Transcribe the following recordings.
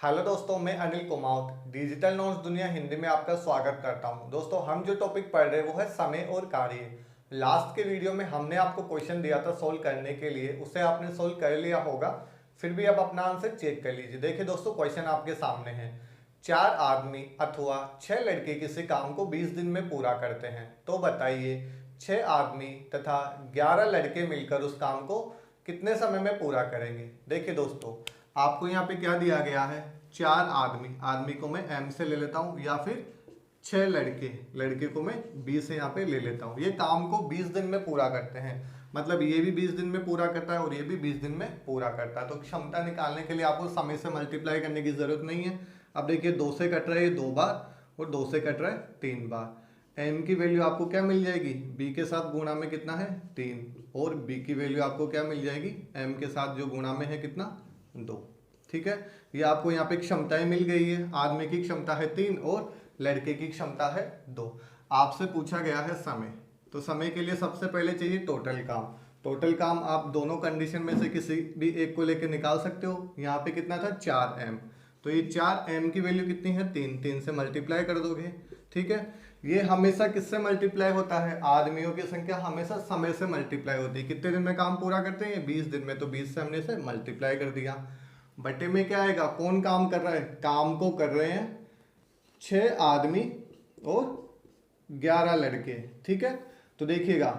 Hello दोस्तों, मैं Anil Kumawat digital knowledge दुनिया हिंदी में आपका स्वागत करता हूं। दोस्तों, हम जो टॉपिक पढ़ रहे हैं वो है समय और कार्य। लास्ट के वीडियो में हमने आपको क्वेश्चन दिया था सोल्व करने के लिए, उसे आपने सोल्व कर लिया होगा। फिर भी अब अपना आंसर चेक कर लीजिए। देखिए दोस्तों, क्वेश्चन आपके सामने है। 4 आदमी अथवा 6 लड़के किसी काम को 20 दिन में पूरा करते हैं, तो बताइए 6 आदमी तथा 11 लड़के मिलकर उस काम को कितने समय में पूरा करेंगे। देखिए दोस्तों, आपको यहाँ पे क्या दिया गया है, 4 आदमी, आदमी को मैं एम से ले लेता हूँ, या फिर 6 लड़के, लड़के को मैं बी से यहाँ पे ले लेता हूँ। ये काम को 20 दिन में पूरा करते हैं, मतलब ये भी 20 दिन में पूरा करता है और ये भी 20 दिन में पूरा करता है। तो क्षमता निकालने के लिए आपको समय से मल्टीप्लाई करने की जरूरत नहीं है। अब देखिए 2 से कट रहा है ये 2 बार और 2 से कट रहा है 3 बार। एम की वैल्यू आपको क्या मिल जाएगी, बी के साथ गुणा में कितना है 3, और बी की वैल्यू आपको क्या मिल जाएगी, एम के साथ जो गुणा में है कितना 2। ठीक है, ये आपको यहाँ पे क्षमताएं मिल गई है। आदमी की क्षमता है 3 और लड़के की क्षमता है 2। आपसे पूछा गया है समय, तो समय के लिए सबसे पहले चाहिए टोटल काम। टोटल काम आप दोनों कंडीशन में से किसी भी एक को लेकर निकाल सकते हो। यहाँ पे कितना था 4m, तो ये 4m की वैल्यू कितनी है 3, 3 से मल्टीप्लाई कर दोगे। ठीक है, ये हमेशा किससे मल्टीप्लाई होता है, आदमियों की संख्या हमेशा समय से मल्टीप्लाई होती है। कितने दिन में काम पूरा करते हैं, 20 दिन में, तो 20 से हमने इसे मल्टीप्लाई कर दिया। बटे में क्या आएगा, कौन काम कर रहा है, काम को कर रहे हैं 6 आदमी और 11 लड़के। ठीक है, तो देखिएगा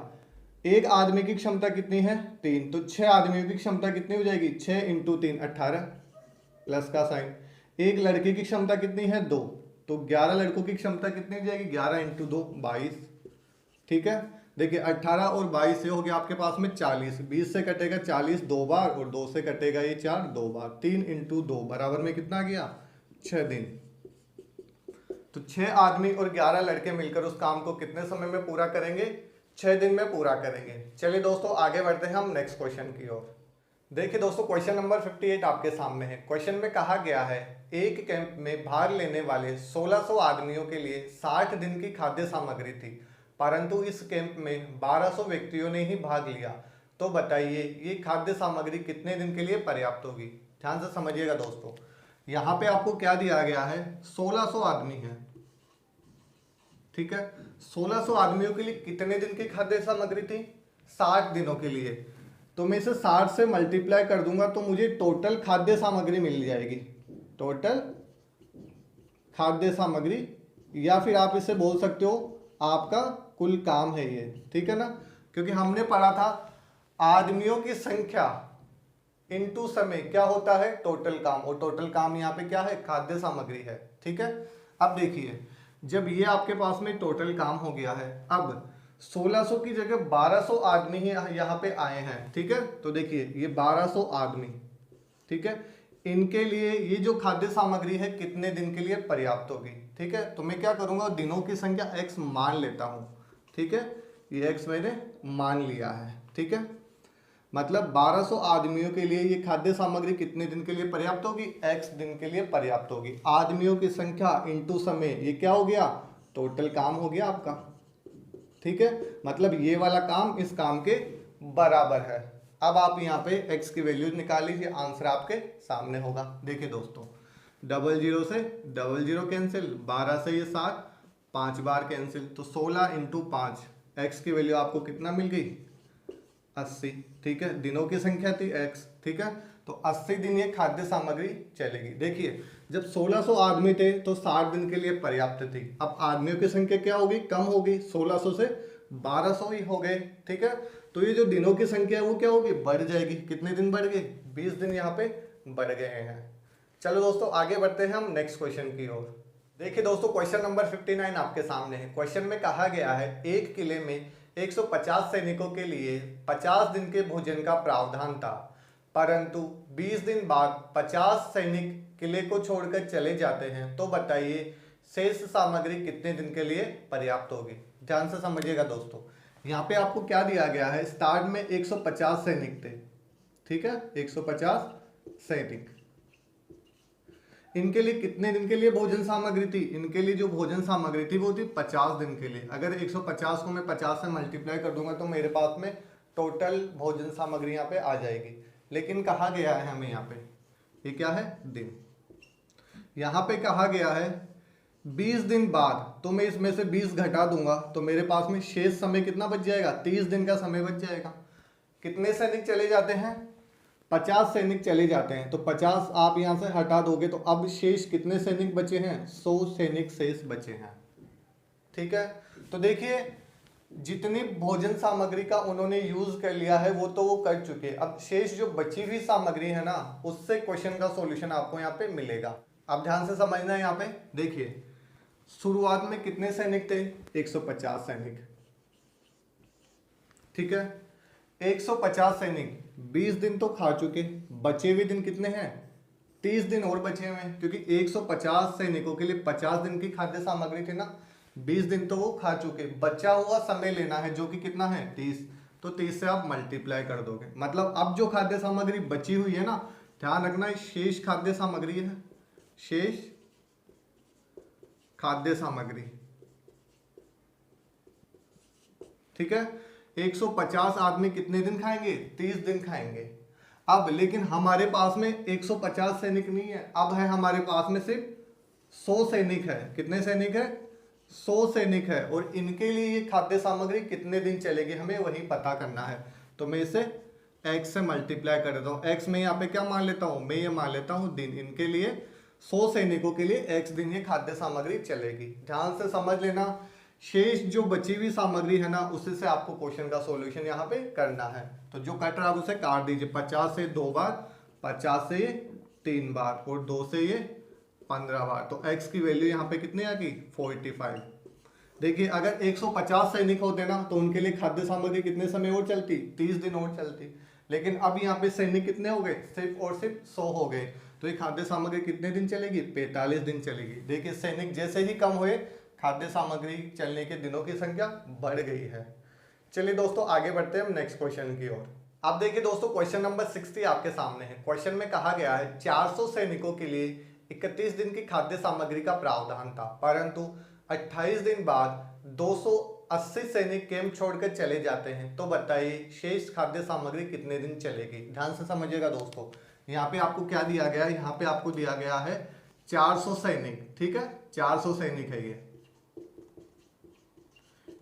एक आदमी की क्षमता कितनी है 3, तो 6 आदमियों की क्षमता कितनी हो जाएगी, 6 × 3 18, प्लस का साइन। एक लड़के की क्षमता कितनी है 2, तो 11 लड़कों की क्षमता कितनी हो जाएगी, 11 × 2 22। ठीक है, देखिए 18 और 22 से हो गया आपके पास में 40, 20 से कटेगा 40 2 बार और 2 से कटेगा ये 4 2 बार, 3 × 2 बराबर में कितना आ गया 6 दिन। तो 6 आदमी और 11 लड़के मिलकर उस काम को कितने समय में पूरा करेंगे, 6 दिन में पूरा करेंगे। चलिए दोस्तों, आगे बढ़ते हैं हम नेक्स्ट क्वेश्चन की ओर। देखिए दोस्तों, क्वेश्चन नंबर 58 आपके सामने है। क्वेश्चन में कहा गया है, एक कैंप में भाग लेने वाले 1600 आदमियों के लिए 60 दिन की खाद्य सामग्री थी, परंतु इस कैंप में 1200 व्यक्तियों ने ही भाग लिया। तो बताइए ये खाद्य सामग्री कितने दिन के लिए पर्याप्त होगी। ध्यान से समझिएगा दोस्तों, यहाँ पे आपको क्या दिया गया है, 1600 आदमी है। ठीक है, 1600 आदमियों के लिए कितने दिन की खाद्य सामग्री थी, 60 दिनों के लिए। तो मैं इसे 60 से मल्टीप्लाई कर दूंगा तो मुझे टोटल खाद्य सामग्री मिल जाएगी, टोटल खाद्य सामग्री, या फिर आप इसे बोल सकते हो आपका कुल काम है ये। ठीक है ना, क्योंकि हमने पढ़ा था आदमियों की संख्या इनटू समय क्या होता है, टोटल काम, और टोटल काम यहाँ पे क्या है, खाद्य सामग्री है। ठीक है, अब देखिए जब ये आपके पास में टोटल काम हो गया है, अब 1600 की जगह 1200 आदमी ही यहाँ पे आए हैं। ठीक है, तो देखिए ये 1200 आदमी, ठीक है, इनके लिए ये जो खाद्य सामग्री है कितने दिन के लिए पर्याप्त होगी। ठीक है, तो मैं क्या करूंगा, दिनों की संख्या x मान लेता हूं। ठीक है, ये x मैंने मान लिया है। ठीक है, मतलब 1200 आदमियों के लिए ये खाद्य सामग्री कितने दिन के लिए पर्याप्त होगी, x दिन के लिए पर्याप्त होगी। आदमियों की संख्या इंटू समय, ये क्या हो गया, टोटल काम हो गया आपका। ठीक है, मतलब ये वाला काम इस काम के बराबर है। अब आप यहाँ पे x की वैल्यू निकाल लीजिए, आंसर आपके सामने होगा। देखिए दोस्तों, 00 से 00 कैंसिल, 12 से ये 7, 5 बार कैंसिल, तो 16 × 5, x की वैल्यू आपको कितना मिल गई 80। ठीक है, दिनों की संख्या थी x। ठीक है, तो 80 दिन ये खाद्य सामग्री चलेगी। देखिए जब 1600 आदमी थे तो 60 दिन के लिए पर्याप्त थी। अब आदमियों की संख्या क्या होगी, कम होगी, 1600 से 1200 ही हो गए। ठीक है, तो ये जो दिनों की संख्या है वो क्या होगी, बढ़ जाएगी। कितने दिन बढ़ गए, 20 दिन यहाँ पे बढ़ गए हैं। चलो दोस्तों, आगे बढ़ते हैं हम नेक्स्ट क्वेश्चन की ओर। देखिए दोस्तों, क्वेश्चन नंबर 59 आपके सामने है। क्वेश्चन में कहा गया है, एक किले में 150 सैनिकों के लिए 50 दिन के भोजन का प्रावधान था, परंतु 20 दिन बाद 50 सैनिक किले को छोड़कर चले जाते हैं। तो बताइए शेष सामग्री कितने दिन के लिए पर्याप्त होगी। ध्यान से समझिएगा दोस्तों, यहाँ पे आपको क्या दिया गया है, स्टार्ट में 150 सैनिक थे। ठीक है, 150 सैनिक, इनके लिए कितने दिन के लिए भोजन सामग्री थी, इनके लिए जो भोजन सामग्री थी वो थी 50 दिन के लिए। अगर 150 को मैं 50 से मल्टीप्लाई कर दूंगा तो मेरे पास में टोटल भोजन सामग्री यहाँ पे आ जाएगी। लेकिन कहा गया है हमें यहाँ पे, ये क्या है, दिन। यहाँ पे कहा गया है 20 दिन बाद, तो मैं इसमें से 20 घटा दूंगा तो मेरे पास में शेष समय कितना बच जाएगा, 30 दिन का समय बच जाएगा। कितने सैनिक चले जाते हैं, 50 सैनिक चले जाते हैं, तो 50 आप यहाँ से हटा दोगे तो अब शेष कितने सैनिक बचे हैं, 100 सैनिक शेष बचे हैं। ठीक है, तो देखिए जितनी भोजन सामग्री का उन्होंने यूज कर लिया है वो तो वो कर चुके, अब शेष जो बची हुई सामग्री है ना उससे क्वेश्चन का सॉल्यूशन आपको यहाँ पे मिलेगा। अब ध्यान से समझना है, यहाँ पे देखिए शुरुआत में कितने सैनिक थे, 150 सैनिक। ठीक है, 150 सैनिक 20 दिन तो खा चुके, बचे हुए दिन कितने हैं, 30 दिन और बचे हुए हैं, क्योंकि 150 सैनिकों के लिए 50 दिन की खाद्य सामग्री थी ना, 20 दिन तो वो खा चुके, बचा हुआ समय लेना है जो कि कितना है 30, तो 30 से आप मल्टीप्लाई कर दोगे, मतलब अब जो खाद्य सामग्री बची हुई है ना, ध्यान रखना शेष खाद्य सामग्री है, शेष खाद्य सामग्री। ठीक है, 150 आदमी कितने दिन खाएंगे, 30 दिन खाएंगे। अब लेकिन हमारे पास में 150 सैनिक नहीं है, अब है हमारे पास में सिर्फ 100 सैनिक है। कितने सैनिक है, 100 सैनिक है, और इनके लिए ये खाद्य सामग्री कितने दिन चलेगी हमें वही पता करना है। तो मैं इसे x से मल्टीप्लाई कर देता हूँ, x में यहाँ पे क्या मान लेता हूँ, मैं ये मान लेता हूँ दिन। इनके लिए 100 सैनिकों के लिए x दिन ये खाद्य सामग्री चलेगी। ध्यान से समझ लेना, शेष जो बची हुई सामग्री है ना उसी से आपको क्वेश्चन का सॉल्यूशन यहाँ पे करना है। तो जो कट रहा है उसे काट दीजिए, 50 से 2 बार, 50 से ये 3 बार और 2 से ये 15 बार, तो x की वैल्यू यहाँ पे कितनी आ गई, 45। देखिए अगर 150 सैनिक होते ना तो उनके लिए खाद्य सामग्री कितने समय और चलती, 30 दिन और चलती, लेकिन अब यहाँ पे सैनिक कितने हो गए, सिर्फ और सिर्फ 100 हो गए, तो ये खाद्य सामग्री कितने दिन चलेगी, 45 दिन चलेगी। देखिए सैनिक जैसे ही कम हुए खाद्य सामग्री चलने के दिनों की संख्या बढ़ गई है। चलिए दोस्तों आगे बढ़ते हैं हम नेक्स्ट क्वेश्चन की ओर। अब देखिए दोस्तों क्वेश्चन नंबर 60 आपके सामने है। क्वेश्चन में कहा गया है 400 सैनिकों के लिए 31 दिन की खाद्य सामग्री का प्रावधान था, परंतु 28 दिन बाद 280 सैनिक कैंप छोड़कर चले जाते हैं, तो बताइए शेष खाद्य सामग्री कितने दिन चलेगी। ध्यान से समझिएगा दोस्तों, यहाँ पे आपको क्या दिया गया है, यहाँ पे आपको दिया गया है 400 सैनिक। ठीक है, 400 सैनिक है ये,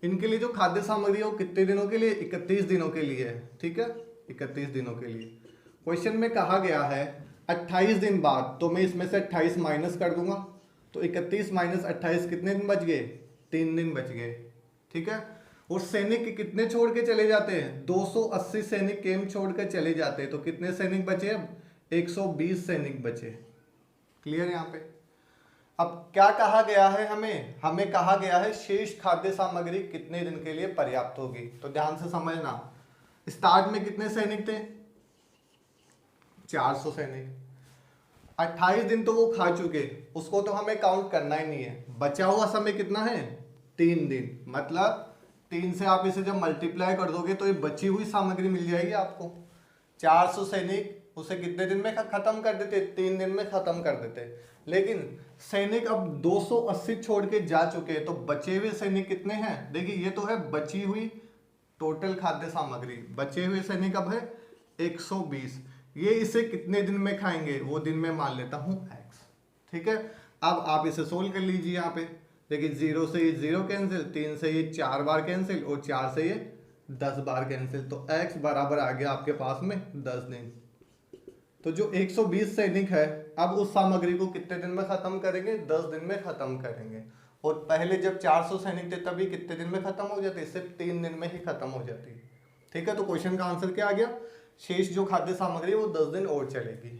इनके लिए जो खाद्य सामग्री है वो कितने दिनों के लिए, 31 दिनों के लिए है। ठीक है, 31 दिनों के लिए। क्वेश्चन में कहा गया है 28 दिन बाद, तो मैं इसमें से 28 माइनस कर दूंगा, तो 31 माइनस 28 कितने दिन बच गए, 3 दिन बच गए। ठीक है, और सैनिक कितने छोड़ के चले जाते हैं, 280 सैनिक कैंप छोड़कर चले जाते हैं, तो कितने सैनिक बचे, अब 120 सैनिक बचे। क्लियर है यहाँ पे। अब क्या कहा गया है, हमें कहा गया है शेष खाद्य सामग्री कितने दिन के लिए पर्याप्त होगी। तो ध्यान से समझना, स्टार्ट में कितने सैनिक थे, 400 सैनिक, 28 दिन तो वो खा चुके, उसको तो हमें काउंट करना ही नहीं है। बचा हुआ समय कितना है, 3 दिन, मतलब 3 से आप इसे जब मल्टीप्लाई कर दोगे तो ये बची हुई सामग्री मिल जाएगी आपको। 400 सैनिक उसे कितने दिन में खत्म कर देते, 3 दिन में खत्म कर देते, लेकिन सैनिक अब 280 छोड़ के जा चुके हैं, तो बचे हुए सैनिक कितने हैं, देखिए ये तो है बची हुई टोटल खाद्य सामग्री, बचे हुए सैनिक अब है 120। ये इसे कितने दिन में खाएंगे, वो दिन में मान लेता हूं x। ठीक है, अब आप इसे सोल्व कर लीजिए। यहाँ पे देखिए 0 से ये 0 कैंसिल, 3 से ये 4 बार कैंसिल और 4 से ये 10 बार कैंसिल, तो x बराबर आ गया आपके पास में 10 दिन। तो जो 120 सैनिक है अब उस सामग्री को कितने दिन में खत्म करेंगे, 10 दिन में खत्म करेंगे। और पहले जब 400 सैनिक थे तभी कितने दिन में खत्म हो जाती, सिर्फ 3 दिन में ही खत्म हो जाती। ठीक है, तो क्वेश्चन का आंसर क्या आ गया, शेष जो खाद्य सामग्री वो 10 दिन और चलेगी।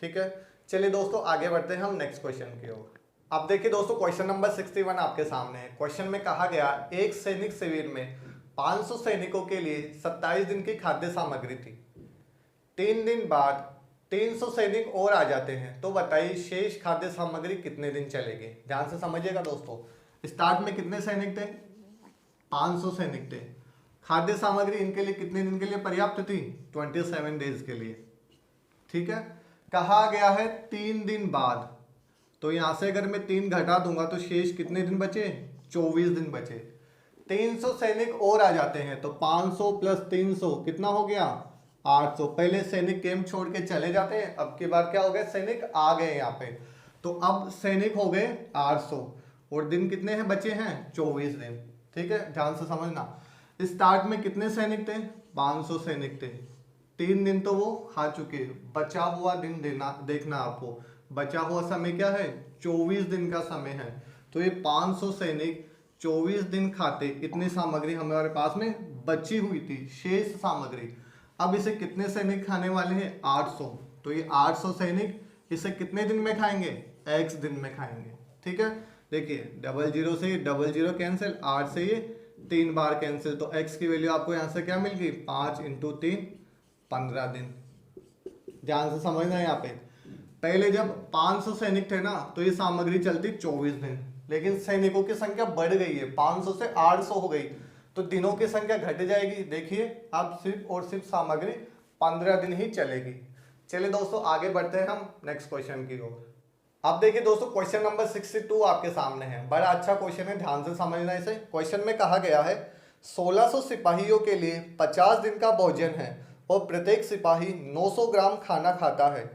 ठीक है, चलिए दोस्तों आगे बढ़ते हैं हम नेक्स्ट क्वेश्चन की ओर। अब देखिए दोस्तों क्वेश्चन नंबर 61 आपके सामने है। क्वेश्चन में कहा गया एक सैनिक शिविर में 500 सैनिकों के लिए 27 दिन की खाद्य सामग्री थी, 3 दिन बाद 300 सैनिक और आ जाते हैं, तो बताइए शेष खाद्य सामग्री कितने दिन चलेगी। ध्यान से समझिएगा दोस्तों, स्टार्ट में कितने सैनिक थे, 500 सैनिक थे, खाद्य सामग्री इनके लिए कितने दिन के लिए पर्याप्त थी, 27 डेज के लिए। ठीक है, कहा गया है 3 दिन बाद, तो यहां से अगर मैं 3 घटा दूंगा तो शेष कितने दिन बचे, 24 दिन बचे। 300 सैनिक और आ जाते हैं, तो 500 प्लस 300 कितना हो गया, 800। पहले सैनिक कैंप छोड़ के चले जाते हैं, अब की बार क्या हो गया, सैनिक आ गए यहाँ पे, तो अब सैनिक हो गए 800 और दिन कितने हैं बचे हैं 24 दिन। ठीक है, ध्यान से समझना। स्टार्ट में कितने सैनिक थे 500 सैनिक थे, 3 दिन तो वो खा चुके, बचा हुआ दिन देखना आपको, बचा हुआ समय क्या है 24 दिन का समय है। तो ये 500 सैनिक 24 दिन खाते, इतनी सामग्री हमारे पास में बची हुई थी, शेष सामग्री। अब इसे कितने सैनिक खाने वाले हैं 800, तो ये 800 सैनिक इसे कितने दिन में खाएंगे x दिन में खाएंगे। ठीक है, देखिए 00 से 00 कैंसिल, 8 से ये 3 बार कैंसिल, तो x की वैल्यू आपको यहाँ से क्या मिल गई 5 × 3 15 दिन। ध्यान से समझना यहाँ पे, पहले जब 500 सैनिक थे ना तो ये सामग्री चलती 24 दिन, लेकिन सैनिकों की संख्या बढ़ गई है, 500 से 800 हो गई, तो दिनों की संख्या घट जाएगी। देखिए अब सिर्फ और सिर्फ सामग्री 15 दिन ही चलेगी। चलिए दोस्तों आगे बढ़ते हैं हम नेक्स्ट क्वेश्चन की ओर। अब देखिए दोस्तों क्वेश्चन नंबर 62 आपके सामने है, बड़ा अच्छा क्वेश्चन है, ध्यान से समझना इसे। क्वेश्चन में कहा गया है 1600 सिपाहियों के लिए 50 दिन का भोजन है और प्रत्येक सिपाही 900 ग्राम खाना खाता है।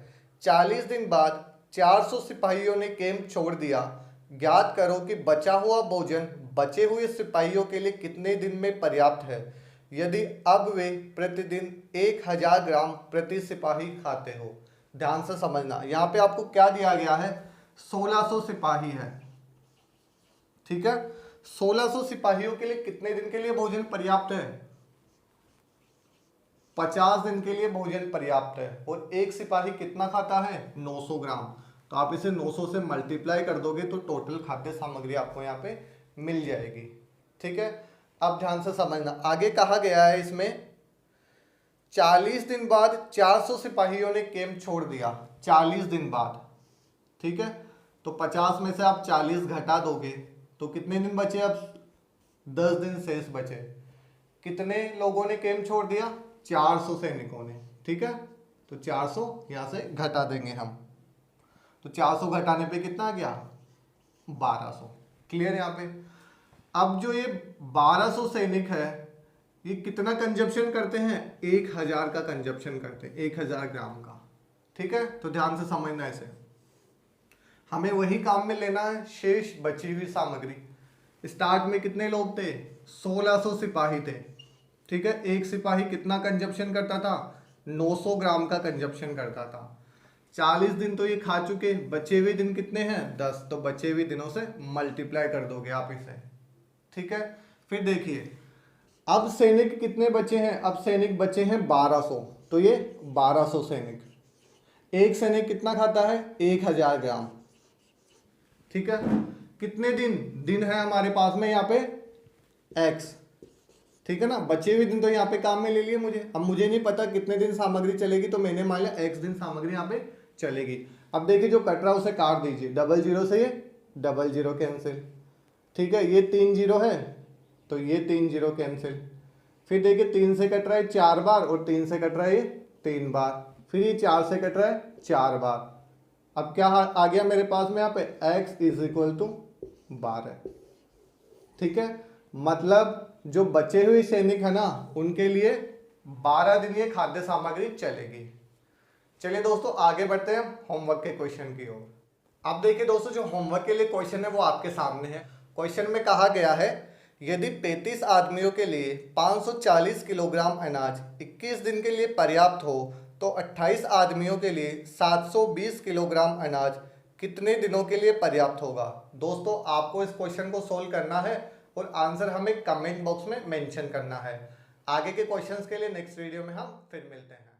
40 दिन बाद 400 सिपाहियों ने कैंप छोड़ दिया। ज्ञात करो कि बचा हुआ भोजन बचे हुए सिपाहियों के लिए कितने दिन में पर्याप्त है, यदि अब वे प्रतिदिन 1000 ग्राम प्रति सिपाही खाते हो। ध्यान से समझना, यहाँ पे आपको क्या दिया गया है 1600 सिपाही है। ठीक है, 1600 सिपाहियों के लिए कितने दिन के लिए भोजन पर्याप्त है 50 दिन के लिए भोजन पर्याप्त है, और एक सिपाही कितना खाता है 900 ग्राम। तो आप इसे 900 से मल्टीप्लाई कर दोगे तो टोटल खाद्य सामग्री आपको यहाँ पे मिल जाएगी। ठीक है, अब ध्यान से समझना, आगे कहा गया है इसमें 40 दिन बाद 400 सिपाहियों ने कैंप छोड़ दिया। 40 दिन बाद, ठीक है, तो 50 में से आप 40 घटा दोगे तो कितने दिन बचे, अब 10 दिन शेष बचे। कितने लोगों ने कैंप छोड़ दिया 400 सैनिकों ने। ठीक है, तो 400 यहाँ से घटा देंगे हम, तो 400 घटाने पे कितना आ गया 1200। क्लियर यहाँ पे। अब जो ये 1200 सैनिक है ये कितना कंजप्शन करते हैं 1000 का कंजप्शन करते हैं, 1000 ग्राम का। ठीक है, तो ध्यान से समझना इसे, हमें वही काम में लेना है शेष बची हुई सामग्री। स्टार्ट में कितने लोग थे 1600 सिपाही थे। ठीक है, एक सिपाही कितना कंजप्शन करता था 900 ग्राम का कंजप्शन करता था। 40 दिन तो ये खा चुके, बचे हुए दिन कितने हैं 10, तो बचे हुए दिनों से मल्टीप्लाई कर दोगे आप इसे। ठीक है, फिर देखिए अब सैनिक कितने बचे हैं, अब सैनिक बचे हैं 1200, तो ये 1200 सैनिक, एक सैनिक कितना खाता है 1000 ग्राम। ठीक है, कितने दिन है हमारे पास में यहाँ पे x। ठीक है ना, बचे हुए दिन तो यहाँ पे काम में ले लिए मुझे, अब मुझे नहीं पता कितने दिन सामग्री चलेगी, तो मैंने मान लिया x दिन सामग्री यहाँ पे चलेगी। अब देखिए जो कट रहा है उसे काट दीजिए, 00 से ये 00 कैंसिल। ठीक है, ये 3 0 है तो ये 3 0 कैंसिल। फिर देखिए 3 से कट रहा है 4 बार और 3 से कट रहा है ये 3 बार, फिर ये 4 से कट रहा है 4 बार। अब क्या आ गया मेरे पास में यहाँ पे x = 12। ठीक है, मतलब जो बचे हुए सैनिक है ना उनके लिए 12 दिन ये खाद्य सामग्री चलेगी। चलिए दोस्तों आगे बढ़ते हैं होमवर्क के क्वेश्चन की ओर। अब देखिए दोस्तों जो होमवर्क के लिए क्वेश्चन है वो आपके सामने है। क्वेश्चन में कहा गया है यदि 35 आदमियों के लिए 540 किलोग्राम अनाज 21 दिन के लिए पर्याप्त हो तो 28 आदमियों के लिए 720 किलोग्राम अनाज कितने दिनों के लिए पर्याप्त होगा। दोस्तों आपको इस क्वेश्चन को सोल्व करना है और आंसर हमें कमेंट बॉक्स में मेंशन करना है। आगे के क्वेश्चंस के लिए नेक्स्ट वीडियो में हम फिर मिलते हैं।